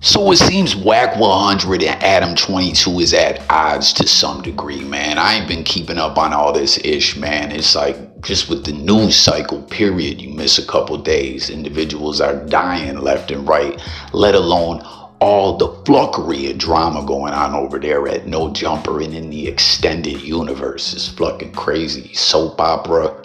So it seems Wack100 and Adam22 is at odds to some degree, man. I ain't been keeping up on all this ish, man. It's like just with the news cycle, period, you miss a couple days. Individuals are dying left and right, let alone all the flunkery of drama going on over there at No Jumper and in the extended universe. Is fucking crazy. Soap opera.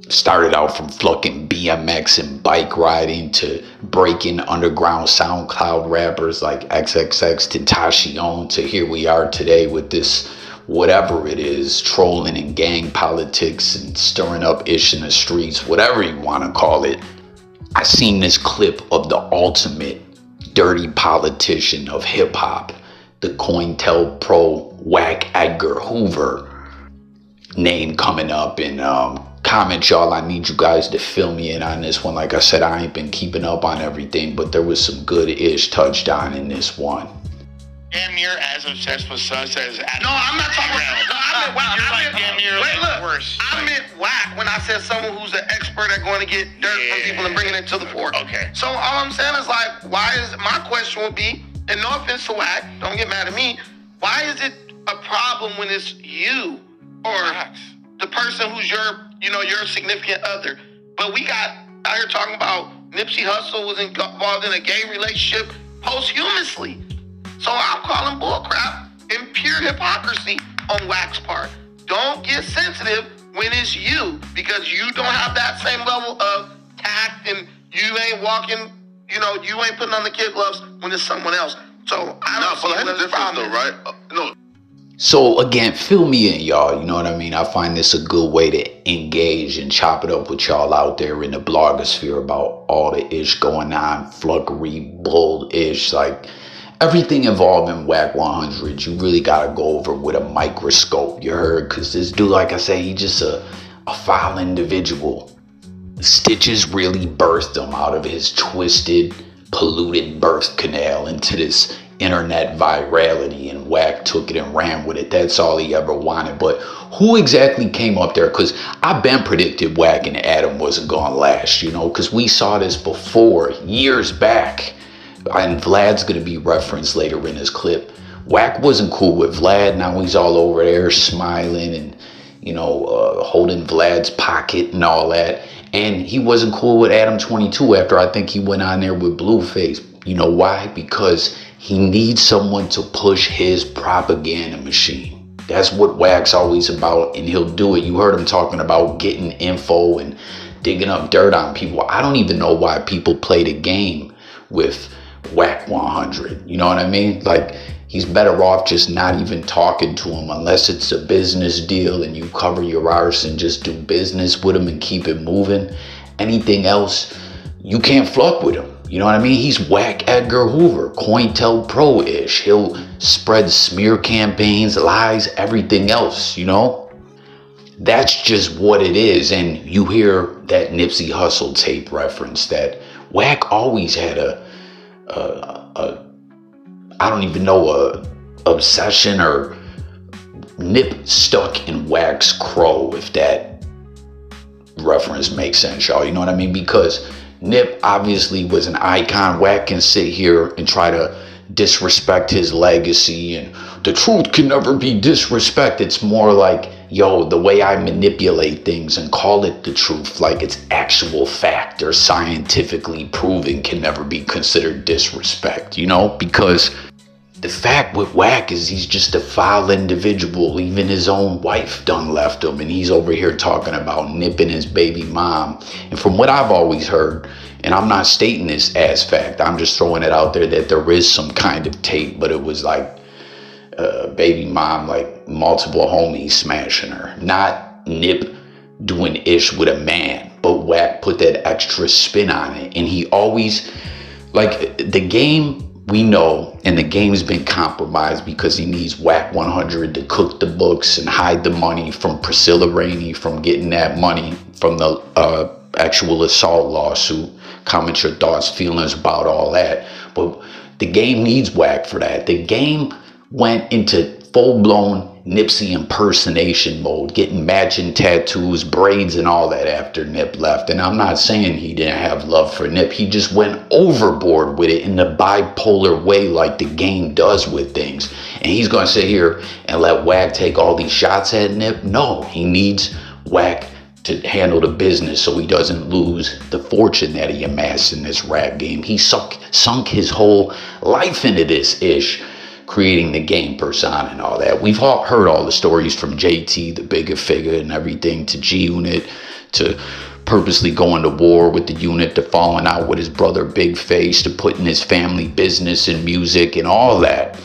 Started out from fucking BMX and bike riding to breaking underground SoundCloud rappers like XXX Tentacion to here we are today with this whatever it is, trolling and gang politics and stirring up ish in the streets, whatever you want to call it. I seen this clip of the ultimate dirty politician of hip hop, the COINTELPRO Wack Edgar Hoover name coming up in comment, y'all. I need you guys to fill me in on this one. Like I said, I ain't been keeping up on everything, but there was some good ish touched on in this one. Damn near as obsessed with sus as Adam. No, I'm not talking about. No, I meant Wack. You're like damn near like worse. I meant Wack when I said someone who's an expert at going to get dirt from people and bringing it to the fore. Okay. So all I'm saying is like, why is my question would be, and no offense to Wack, don't get mad at me. Why is it a problem when it's you or the person who's your significant other? But we got out here talking about Nipsey Hussle was involved in a gay relationship posthumously. So I'm calling bullcrap and pure hypocrisy on Wack's part. Don't get sensitive when it's you, because you don't have that same level of tact and you ain't walking, you ain't putting on the kid gloves when it's someone else. So I don't see what the problem is. Right? No. So again, fill me in, y'all. You know what I mean? I find this a good way to engage and chop it up with y'all out there in the blogosphere about all the ish going on, flunkery, bull-ish, like everything involving Wack100. You really gotta go over with a microscope, you heard? Because this dude, like I say, he just a foul individual. Stitches really birthed him out of his twisted, polluted birth canal into this internet virality, and Wack took it and ran with it. That's all he ever wanted. But who exactly came up there? Because I've been predicted Wack and Adam wasn't gonna last, because we saw this before, years back. And Vlad's gonna be referenced later in this clip. Wack wasn't cool with Vlad. Now he's all over there smiling and holding Vlad's pocket and all that. And he wasn't cool with Adam22 after I think he went on there with Blueface. You know why? Because he needs someone to push his propaganda machine. That's what Wack's always about, and he'll do it. You heard him talking about getting info and digging up dirt on people. I don't even know why people play the game with Wack100. You know what I mean? Like, he's better off just not even talking to him unless it's a business deal and you cover your arse and just do business with him and keep it moving. Anything else, you can't fuck with him. You know what I mean? He's Wack Edgar Hoover, COINTELPRO-ish. He'll spread smear campaigns, lies, everything else, That's just what it is. And you hear that Nipsey Hussle tape reference that Wack always had a obsession or nip stuck in Wack's crow, if that reference makes sense, y'all. You know what I mean? Because Nip obviously was an icon. Wack can sit here and try to disrespect his legacy, and the truth can never be disrespected. It's more like, the way I manipulate things and call it the truth, like it's actual fact or scientifically proven, can never be considered disrespect, because the fact with Wack is he's just a foul individual. Even his own wife done left him, and he's over here talking about nipping his baby mom. And from what I've always heard, and I'm not stating this as fact, I'm just throwing it out there that there is some kind of tape, but it was like baby mom, like multiple homies smashing her, not Nip doing ish with a man. But Wack put that extra spin on it, and he always, like, the game, we know, and the game's been compromised because he needs Wack100 to cook the books and hide the money from Priscilla Rainey from getting that money from the actual assault lawsuit. Comment your thoughts, feelings about all that. But the game needs Wack for that. The game went into full-blown Nipsey impersonation mode, getting matching tattoos, braids, and all that after Nip left. And I'm not saying he didn't have love for Nip. He just went overboard with it in the bipolar way like the game does with things. And he's going to sit here and let Wack take all these shots at Nip? No, he needs Wack to handle the business so he doesn't lose the fortune that he amassed in this rap game. He sunk his whole life into this ish, creating the game persona and all that. We've all heard all the stories from JT, the bigger figure and everything, to G-Unit, to purposely going to war with the unit, to falling out with his brother Big Face, to putting his family business and music and all that.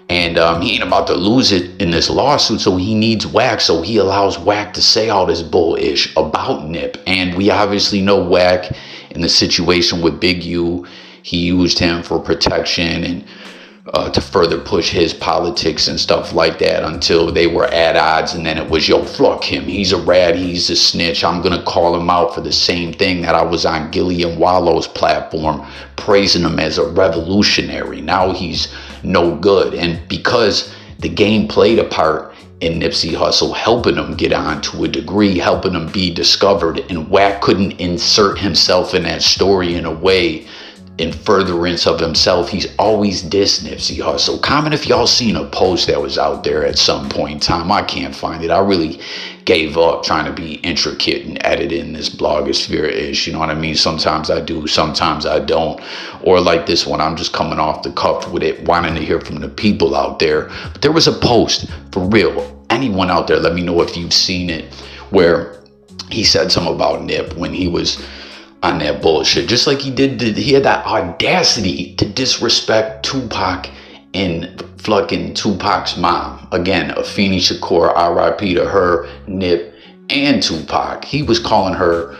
And he ain't about to lose it in this lawsuit, so he needs Wack. So he allows Wack to say all this bullish about Nip. And we obviously know Wack in the situation with Big U. He used him for protection and to further push his politics and stuff like that until they were at odds. And then it was, yo, fuck him. He's a rat. He's a snitch. I'm going to call him out for the same thing that I was on Gillian Wallow's platform, praising him as a revolutionary. Now he's no good. And because the game played a part in Nipsey Hussle, helping him get on to a degree, helping him be discovered, and Wack couldn't insert himself in that story in a way in furtherance of himself. He's always dissed Nipsey Hussle. Comment if y'all seen a post that was out there at some point in time. I can't find it. I really gave up trying to be intricate and edit in this blogosphere-ish. You know what I mean? Sometimes I do, sometimes I don't. Or like this one, I'm just coming off the cuff with it, wanting to hear from the people out there. But there was a post, for real. Anyone out there, let me know if you've seen it, where he said something about Nip when he was on that bullshit, just like he did. He had that audacity to disrespect Tupac and fucking Tupac's mom. Again, Afeni Shakur, R.I.P. to her, Nip, and Tupac. He was calling her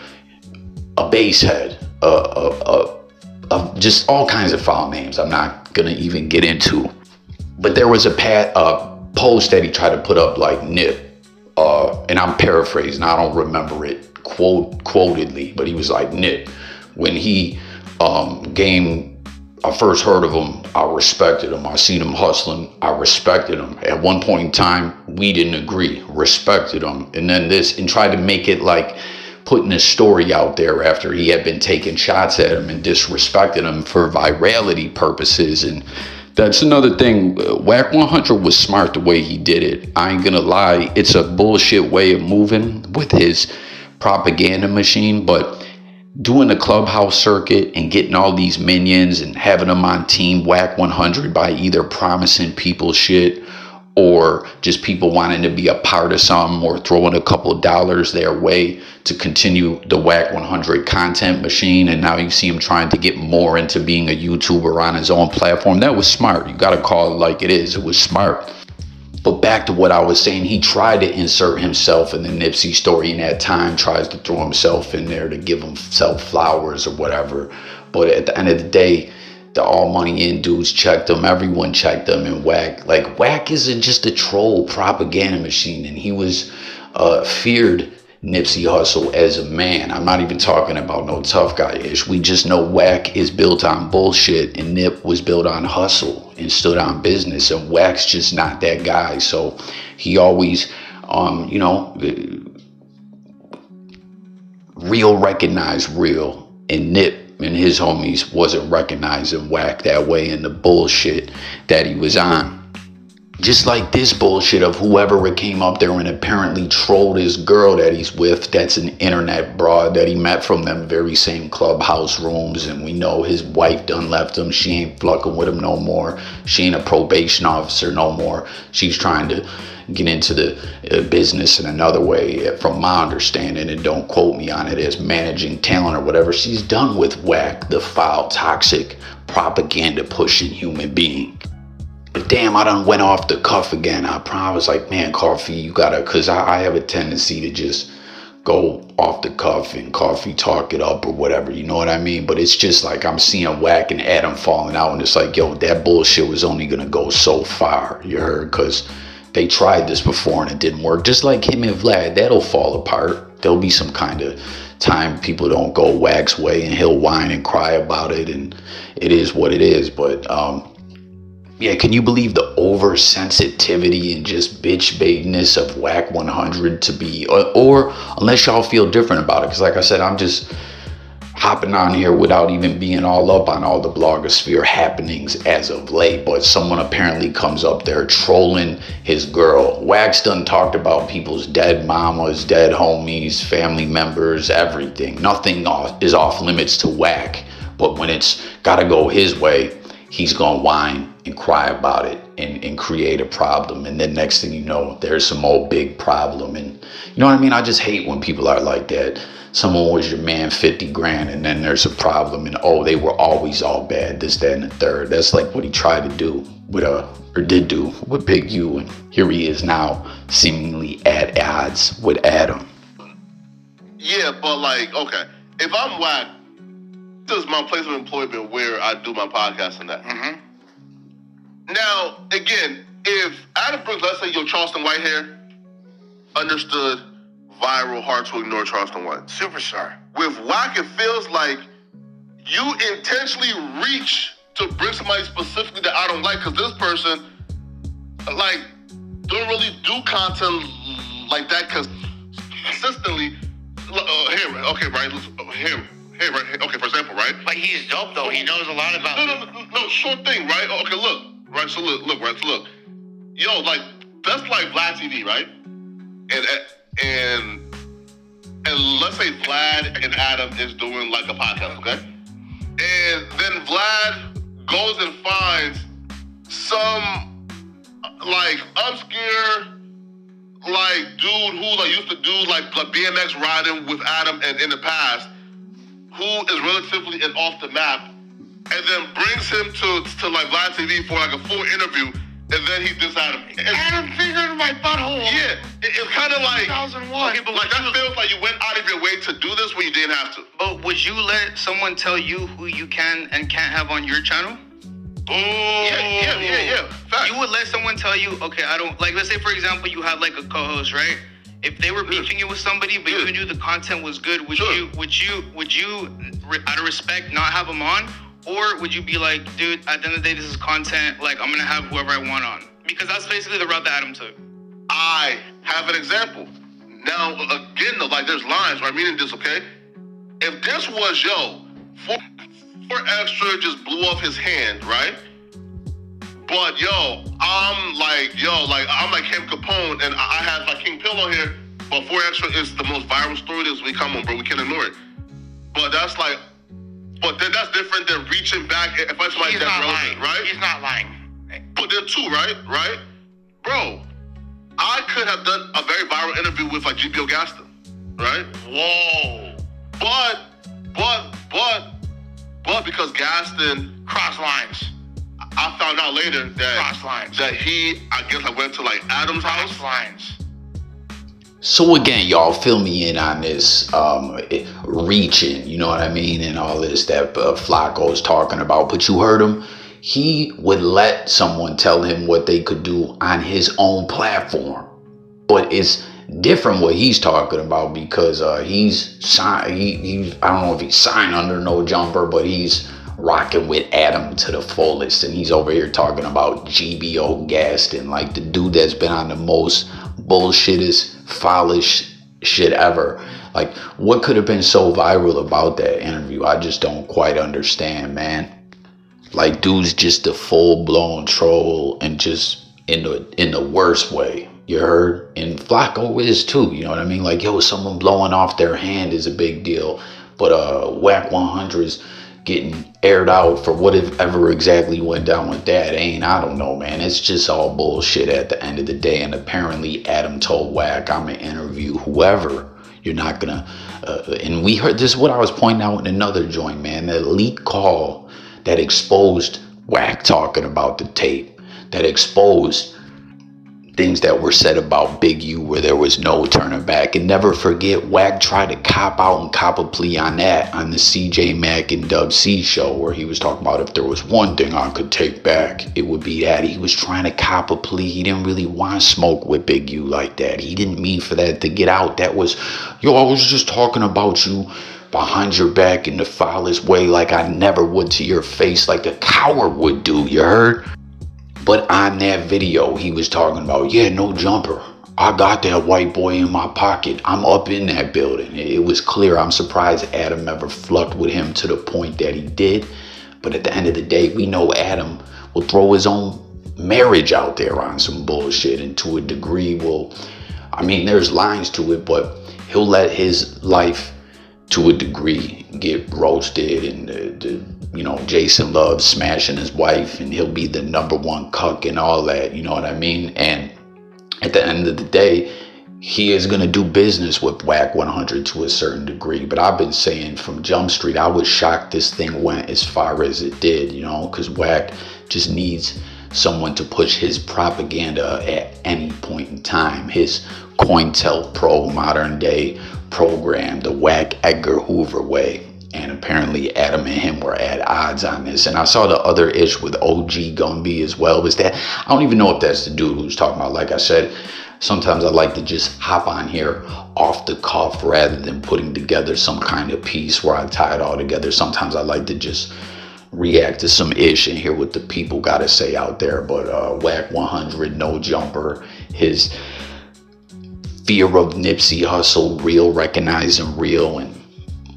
a basehead, just all kinds of foul names I'm not gonna even get into. But there was a post that he tried to put up like Nip, and I'm paraphrasing, I don't remember it quotedly, but he was like, Nip, when he I first heard of him, I respected him. I seen him hustling, I respected him. At one point in time, we didn't agree, respected him. And then this, and tried to make it like putting a story out there after he had been taking shots at him and disrespected him for virality purposes. And that's another thing. Wack100 was smart the way he did it. I ain't gonna lie, it's a bullshit way of moving with his propaganda machine, but doing the clubhouse circuit and getting all these minions and having them on team Wack100 by either promising people shit or just people wanting to be a part of something or throwing a couple of dollars their way to continue the Wack100 content machine. And now you see him trying to get more into being a YouTuber on his own platform. That was smart. You got to call it like it is. It was smart. But back to what I was saying, he tried to insert himself in the Nipsey story, and at time tries to throw himself in there to give himself flowers or whatever. But at the end of the day, the all money in dudes checked him. Everyone checked him. And Wack isn't just a troll propaganda machine. And he was feared Nipsey Hussle as a man. I'm not even talking about no tough guy-ish. We just know Wack is built on bullshit, and Nip was built on hustle and stood on business, and Wack's just not that guy. So he always real recognized real, and Nip and his homies wasn't recognizing Wack that way in the bullshit that he was on. Just like this bullshit of whoever came up there and apparently trolled his girl that he's with, that's an internet broad that he met from them very same clubhouse rooms, and we know his wife done left him. She ain't fucking with him no more. She ain't a probation officer no more. She's trying to get into the business in another way, from my understanding, and don't quote me on it, as managing talent or whatever. She's done with Wack, the foul, toxic, propaganda pushing human being. But damn, I done went off the cuff again. I was like, man, Coffee, you gotta, cause I have a tendency to just go off the cuff and Coffee talk it up or whatever, you know what I mean? But it's just like I'm seeing Wack and Adam falling out, and it's like, yo, that bullshit was only gonna go so far, you heard? Cause they tried this before and it didn't work. Just like him and Vlad, that'll fall apart. There'll be some kind of time people don't go Wack's way, and he'll whine and cry about it, and it is what it is. But Yeah, can you believe the oversensitivity and just bitch baitness of Wack100 to be, or unless y'all feel different about it, because like I said, I'm just hopping on here without even being all up on all the blogosphere happenings as of late, but someone apparently comes up there trolling his girl. Wack's done talked about people's dead mamas, dead homies, family members, everything. Nothing is off limits to Wack, but when it's gotta go his way, he's gonna whine and cry about it and create a problem. And then next thing you know, there's some old big problem. And you know what I mean? I just hate when people are like that. Someone was your man 50 grand and then there's a problem and oh, they were always all bad, this, that, and the third. That's like what he tried to do with or did do with Big U, and here he is now seemingly at odds with Adam. Yeah, but like, okay, if I'm Wack, this is my place of employment where I do my podcast and that. Mm-hmm. Now, again, if Adam brings, let's say, Charleston White hair, understood, viral, hard to ignore Charleston White. Superstar. With Wack, it feels like you intentionally reach to bring somebody specifically that I don't like, because this person, like, don't really do content like that, because consistently, here, okay, right, here, right, okay, for example, right? But he's dope, though. He knows a lot about No, sure thing, right? Okay, look, right, so look, right, so look. Yo, like, that's like Vlad TV, right? And let's say Vlad and Adam is doing like a podcast, okay? And then Vlad goes and finds some like obscure like dude who like used to do like BMX riding with Adam and in the past, who is relatively and off the map, and then brings him to like Vlad TV for like a full interview. And then he dissed Adam. Adam fingered my butthole. Yeah, it's kind of like 2001. Okay, but like that feels like you went out of your way to do this when you didn't have to. But would you let someone tell you who you can and can't have on your channel? Oh, yeah. Fact. You would let someone tell you, okay, I don't like. Let's say, for example, you had like a co-host, right? If they were beefing it with somebody, but you knew the content was good, would you, out of respect, not have them on? Or would you be like, dude, at the end of the day, this is content, like, I'm gonna have whoever I want on? Because that's basically the route that Adam took. I have an example. Now, again, though, like, there's lines, right? Meaning this, okay? If this was, for extra just blew off his hand, right? But, I'm like Kim Capone, and I have like King Pill on here, but 4 extra is the most viral story this week. Come on, bro, we can't ignore it. But that's like, but then that's different than reaching back if I somebody He's that's not relevant, lying. right? He's not lying. But then too, right? Bro, I could have done a very viral interview with like GBO Gaston, right? Whoa. But because Gaston Cross lines. I found out later Cross lines. that he, I guess, I went to like Adam's Cross house. lines. So again, y'all fill me in on this reaching, you know what I mean, and all this that Flacco's talking about. But you heard him. He would let someone tell him what they could do on his own platform. But it's different what he's talking about, because he's signed. I don't know if he's signed under no jumper, but he's rocking with Adam to the fullest, and he's over here talking about GBO Gaston, like the dude that's been on the most bullshittest, foulest shit ever. Like, what could have been so viral about that interview? I just don't quite understand, man. Like, dude's just a full-blown troll, and just in the worst way. You heard? And Flacco is too, you know what I mean? Like, someone blowing off their hand is a big deal, but Wack100's getting aired out for whatever exactly went down with that. I don't know, man. It's just all bullshit at the end of the day. And apparently Adam told Wack, I'm gonna interview whoever. You're not gonna and we heard this is what I was pointing out in another joint, man. That leak call that exposed Wack talking about the tape, that exposed things that were said about Big U where there was no turning back. And never forget, Wack tried to cop out and cop a plea on that on the CJ Mack and Dub C show, where he was talking about if there was one thing I could take back, it would be that. He was trying to cop a plea. He didn't really want smoke with Big U like that. He didn't mean for that to get out. That was, I was just talking about you behind your back in the foulest way, like I never would to your face, like a coward would do, you heard? But on that video, he was talking about, yeah, no jumper. I got that white boy in my pocket. I'm up in that building. It was clear. I'm surprised Adam ever flucked with him to the point that he did. But at the end of the day, we know Adam will throw his own marriage out there on some bullshit, and to a degree there's lines to it, but he'll let his life to a degree get roasted, and Jason loves smashing his wife, and he'll be the #1 cuck and all that, you know what I mean? And at the end of the day, he is going to do business with Wack100 to a certain degree. But I've been saying from Jump Street, I was shocked this thing went as far as it did, because Wack just needs someone to push his propaganda at any point in time. His COINTELPRO modern day program, the Wack Edgar Hoover way. And apparently Adam and him were at odds on this. And I saw the other ish with OG Gumby as well. Was that, I don't even know if that's the dude who's talking about. Like I said, sometimes I like to just hop on here off the cuff rather than putting together some kind of piece where I tie it all together. Sometimes I like to just react to some ish and hear what the people got to say out there. But Wack100, no jumper, his fear of Nipsey Hussle, real, recognizing real, and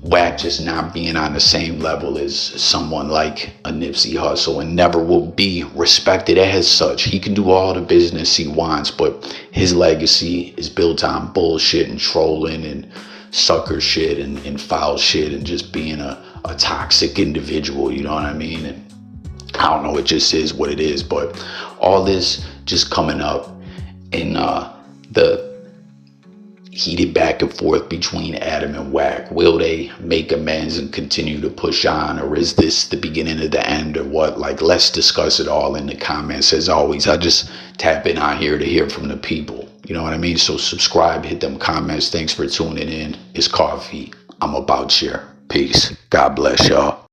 Wack just not being on the same level as someone like a Nipsey Hussle, and never will be respected as such. He can do all the business he wants, but his legacy is built on bullshit and trolling and sucker shit and foul shit and just being a toxic individual, you know what I mean? And I don't know, it just is what it is. But all this just coming up in the heated back and forth between Adam and Wack. Will they make amends and continue to push on, or is this the beginning of the end, or what? Like, let's discuss it all in the comments. As always, I just tap in on here to hear from the people, you know what I mean? So subscribe, hit them comments. Thanks for tuning in. It's Coffee. I'm about here. Peace. God bless y'all.